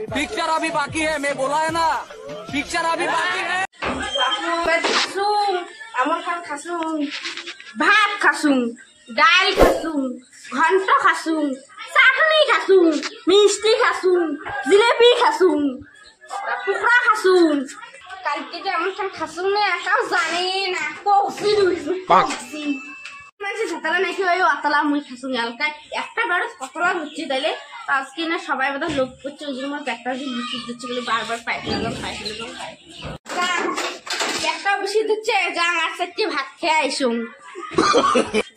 Picture अभी बाकी है, मैं बोला है ना, पिक्चर अभी बाकी है। ভাত খাসুং, ডাল খাসুং, ঘন্ট খাসুং, চাটনি খাসুং, মিষ্টি খাসুং, জিলেপি খাসুং, টুকরা খাসুং। কালকে যে এমন খাসুং না এটাও জানি না, পৌঁছি পৌঁছি মানুষ ঝাতালা নাকি ওই অতলা মুই খাসুং হালকায় একটা বেড়ে কতলা হচ্ছে তাইলে আজকে না সবাই বোধহয় লোক করছে ওই জন্য একটা বেশি দিচ্ছে বলে বারবার পাইপ একটা বেশি দিচ্ছে যাং আর চারটি ভাত খেয়ে আইসুং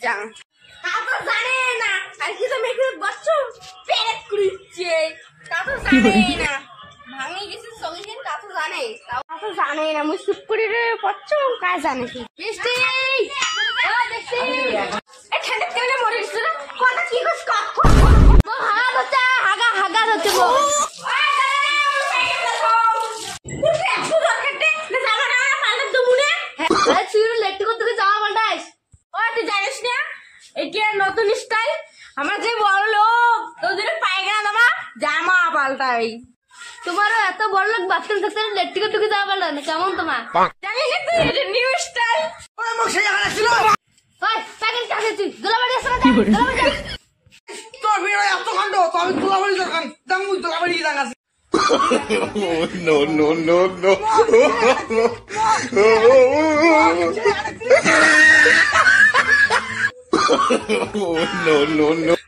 যাং তা তো জানে না আর কি তো মেঘে বসছো পেরেক কুড়িচ্ছে তা তো জানে না ভাঙি গেছে সঙ্গে তা তো জানে তা তো জানে না মুই চুপ করে পড়ছো কাজ জানে কি বৃষ্টি ও দেখছি এ ঠান্ডা তেলে মরে গেছে না কথা কি কস কত ও হাগা হচ্ছে হাগা হচ্ছে গো নতুন স্টাইল আমার যে বড় লোক তোদের পায়খানা দামা জামা পাল্টাই তোমারও এত বড় লোক বাথরুম থাকতে লেট্টিকে টুকে যাওয়া পাল্টা না কেমন তোমার জানিস তুই এটা নিউ স্টাইল ওই মুখ সেই জায়গা ছিল ওই প্যাকেট কাছে তুই গোলাবাড়ি আসা না গোলাবাড়ি তোর ভিড় এত কাণ্ড তো আমি গোলাবাড়ি দরকার দাম মুই গোলাবাড়ি কি জানা আছে no no no no no no no